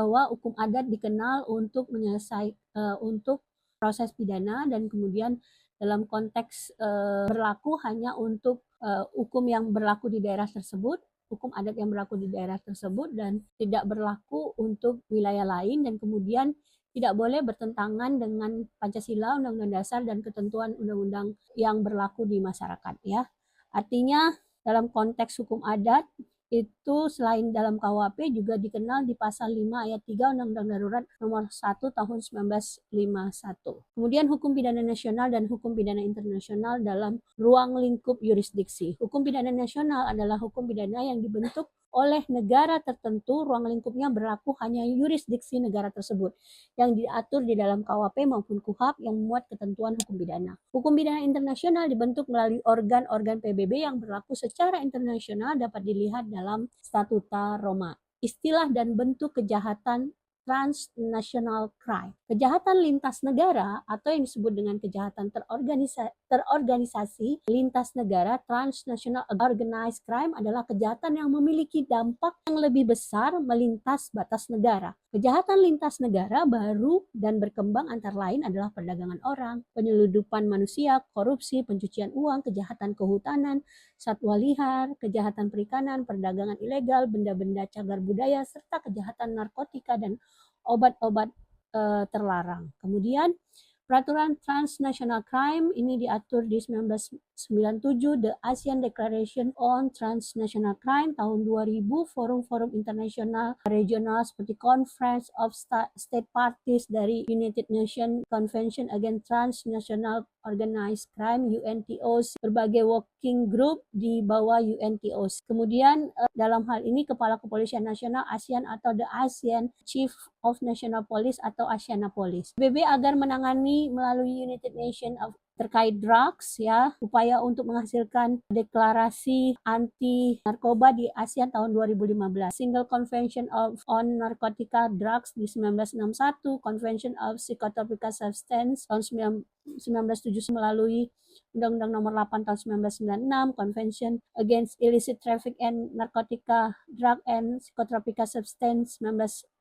bahwa hukum adat dikenal untuk untuk proses pidana dan kemudian dalam konteks berlaku hanya untuk hukum yang berlaku di daerah tersebut, hukum adat yang berlaku di daerah tersebut dan tidak berlaku untuk wilayah lain, dan kemudian tidak boleh bertentangan dengan Pancasila, Undang-Undang Dasar, dan ketentuan undang-undang yang berlaku di masyarakat ya. Artinya dalam konteks hukum adat itu selain dalam KUHP juga dikenal di pasal 5 ayat 3 Undang-Undang Darurat nomor 1 tahun 1951. Kemudian hukum pidana nasional dan hukum pidana internasional dalam ruang lingkup yurisdiksi. Hukum pidana nasional adalah hukum pidana yang dibentuk oleh negara tertentu, ruang lingkupnya berlaku hanya yurisdiksi negara tersebut yang diatur di dalam KUHP maupun KUHAP yang memuat ketentuan hukum pidana. Hukum pidana internasional dibentuk melalui organ-organ PBB yang berlaku secara internasional, dapat dilihat dalam Statuta Roma. Istilah dan bentuk kejahatan transnational crime. Kejahatan lintas negara atau yang disebut dengan kejahatan terorganisasi lintas negara, transnational organized crime, adalah kejahatan yang memiliki dampak yang lebih besar melintas batas negara. Kejahatan lintas negara baru dan berkembang antara lain adalah perdagangan orang, penyeludupan manusia, korupsi, pencucian uang, kejahatan kehutanan, satwa liar, kejahatan perikanan, perdagangan ilegal, benda-benda cagar budaya, serta kejahatan narkotika dan obat-obat terlarang. Kemudian peraturan transnational crime ini diatur di 1997, The ASEAN Declaration on Transnational Crime tahun 2000, forum-forum internasional regional seperti Conference of State Parties dari United Nations Convention Against Transnational Organized Crime UNTOC, berbagai working group di bawah UNTOC. Kemudian dalam hal ini Kepala Kepolisian Nasional ASEAN atau The ASEAN Chief of National Police atau ASEANA Police. PBB agar menangani melalui United Nations terkait drugs ya, upaya untuk menghasilkan deklarasi anti narkoba di ASEAN tahun 2015, Single Convention on Narcotica Drugs di 1961, Convention of Psychotropic Substance tahun 1970 melalui Undang-Undang Nomor 8 tahun 1996, Convention Against Illicit Traffic and Narcotica Drug and Psychotropic Substance 1988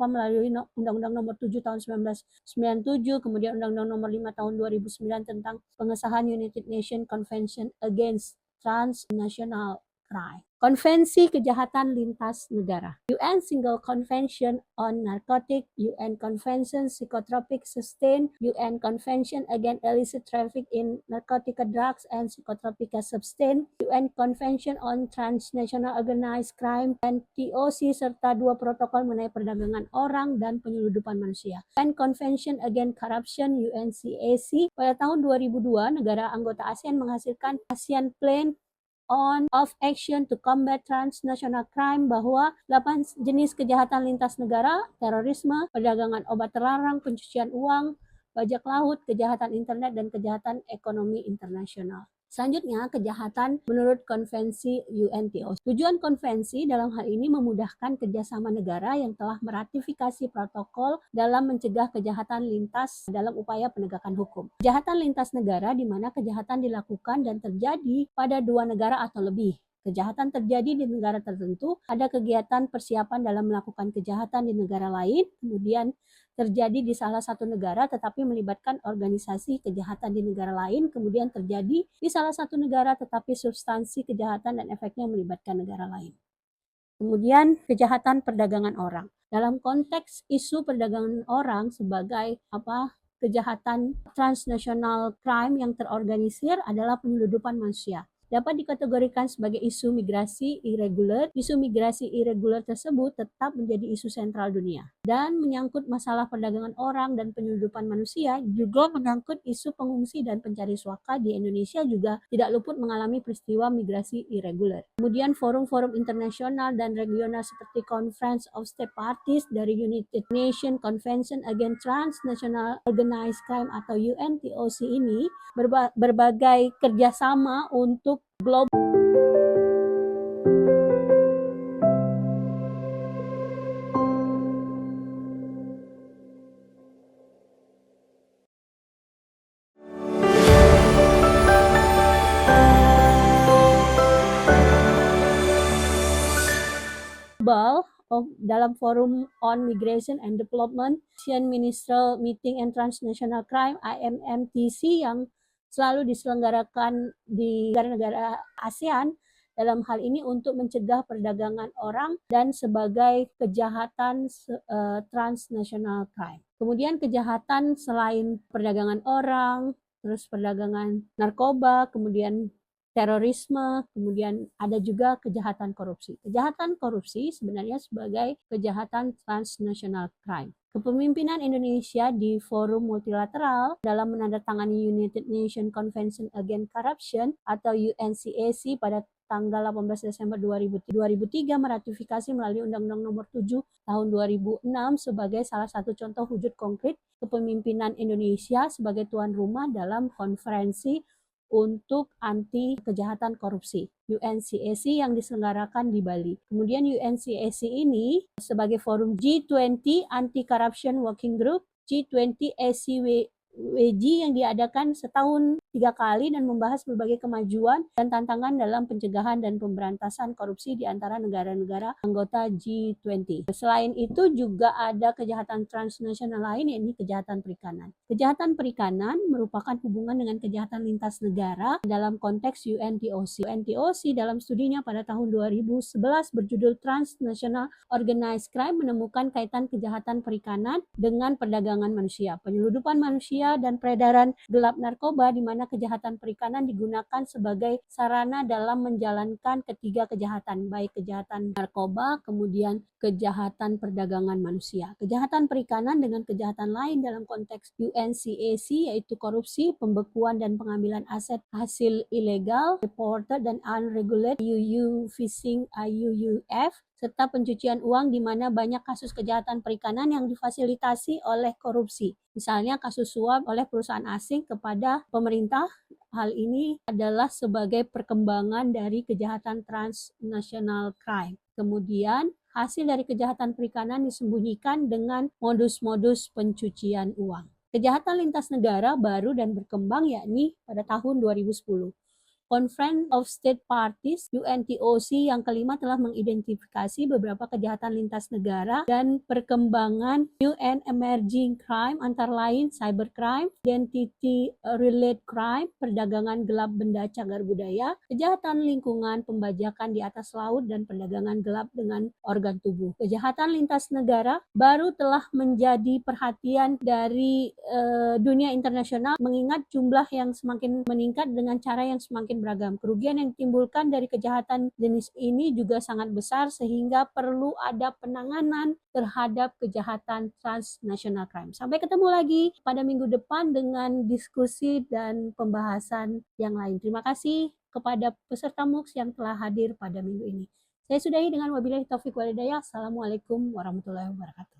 melalui Undang-Undang Nomor 7 tahun 1997, kemudian Undang-Undang Nomor 5 tahun 2009 tentang pengesahan United Nations Convention Against Transnational Crime. Konvensi Kejahatan Lintas Negara. UN Single Convention on Narcotic, UN Convention Psychotropic Substance, UN Convention Against Illicit Traffic in Narcotic Drugs and Psychotropic Substance, UN Convention on Transnational Organized Crime, UNTOC, serta 2 protokol mengenai perdagangan orang dan penyeludupan manusia. UN Convention Against Corruption, UNCAC. Pada tahun 2002, negara anggota ASEAN menghasilkan ASEAN Plan of Action to Combat Transnational Crime, bahwa 8 jenis kejahatan lintas negara, terorisme, perdagangan obat terlarang, pencucian uang, bajak laut, kejahatan internet, dan kejahatan ekonomi internasional. Selanjutnya, kejahatan menurut konvensi UNTOC. Tujuan konvensi dalam hal ini memudahkan kerjasama negara yang telah meratifikasi protokol dalam mencegah kejahatan lintas dalam upaya penegakan hukum. Kejahatan lintas negara di mana kejahatan dilakukan dan terjadi pada 2 negara atau lebih. Kejahatan terjadi di negara tertentu, ada kegiatan persiapan dalam melakukan kejahatan di negara lain, kemudian terjadi di salah satu negara tetapi melibatkan organisasi kejahatan di negara lain, kemudian terjadi di salah satu negara tetapi substansi kejahatan dan efeknya melibatkan negara lain. Kemudian kejahatan perdagangan orang. Dalam konteks isu perdagangan orang sebagai kejahatan transnational crime yang terorganisir adalah penyeludupan manusia. Dapat dikategorikan sebagai isu migrasi irregular. Isu migrasi irregular tersebut tetap menjadi isu sentral dunia dan menyangkut masalah perdagangan orang dan penyeludupan manusia, juga menyangkut isu pengungsi dan pencari suaka di Indonesia juga tidak luput mengalami peristiwa migrasi irregular. Kemudian forum-forum internasional dan regional seperti Conference of State Parties dari United Nations Convention Against Transnational Organized Crime atau UNTOC ini berbagai kerjasama untuk global dalam Forum on Migration and Development, Asian Ministerial Meeting and Transnational Crime (IMMTC) yang selalu diselenggarakan di negara-negara ASEAN dalam hal ini untuk mencegah perdagangan orang dan sebagai kejahatan transnational crime. Kemudian kejahatan selain perdagangan orang, terus perdagangan narkoba, kemudian terorisme, kemudian ada juga kejahatan korupsi. Kejahatan korupsi sebenarnya sebagai kejahatan transnational crime. Kepemimpinan Indonesia di forum multilateral dalam menandatangani United Nations Convention Against Corruption atau UNCAC pada tanggal 18 Desember 2003 meratifikasi melalui Undang-Undang Nomor 7 Tahun 2006 sebagai salah satu contoh wujud konkret kepemimpinan Indonesia sebagai tuan rumah dalam konferensi untuk anti kejahatan korupsi UNCAC yang diselenggarakan di Bali. Kemudian UNCAC ini sebagai forum G20 Anti-Corruption Working Group, G20 ACWG yang diadakan setahun 3 kali dan membahas berbagai kemajuan dan tantangan dalam pencegahan dan pemberantasan korupsi di antara negara-negara anggota G20. Selain itu juga ada kejahatan transnasional lain, yaitu kejahatan perikanan. Kejahatan perikanan merupakan hubungan dengan kejahatan lintas negara dalam konteks UNTOC. UNTOC dalam studinya pada tahun 2011 berjudul Transnational Organized Crime menemukan kaitan kejahatan perikanan dengan perdagangan manusia, penyeludupan manusia, dan peredaran gelap narkoba, di mana kejahatan perikanan digunakan sebagai sarana dalam menjalankan ketiga kejahatan, baik kejahatan narkoba, kemudian kejahatan perdagangan manusia. Kejahatan perikanan dengan kejahatan lain dalam konteks UNCAC yaitu korupsi, pembekuan dan pengambilan aset hasil ilegal, reported dan unregulated IUU fishing IUUF, serta pencucian uang di mana banyak kasus kejahatan perikanan yang difasilitasi oleh korupsi. Misalnya kasus suap oleh perusahaan asing kepada pemerintah. Hal ini adalah sebagai perkembangan dari kejahatan transnational crime. Kemudian hasil dari kejahatan perikanan disembunyikan dengan modus-modus pencucian uang. Kejahatan lintas negara baru dan berkembang yakni pada tahun 2010. Conference of State Parties UNTOC yang kelima telah mengidentifikasi beberapa kejahatan lintas negara dan perkembangan new and emerging crime antara lain cybercrime, identity related crime, perdagangan gelap benda cagar budaya, kejahatan lingkungan, pembajakan di atas laut, dan perdagangan gelap dengan organ tubuh. Kejahatan lintas negara baru telah menjadi perhatian dari dunia internasional mengingat jumlah yang semakin meningkat dengan cara yang semakin beragam. Kerugian yang ditimbulkan dari kejahatan jenis ini juga sangat besar sehingga perlu ada penanganan terhadap kejahatan transnational crime. Sampai ketemu lagi pada minggu depan dengan diskusi dan pembahasan yang lain. Terima kasih kepada peserta MOOCS yang telah hadir pada minggu ini. Saya sudahi dengan wabillahi taufiq wal hidayah. Assalamualaikum warahmatullahi wabarakatuh.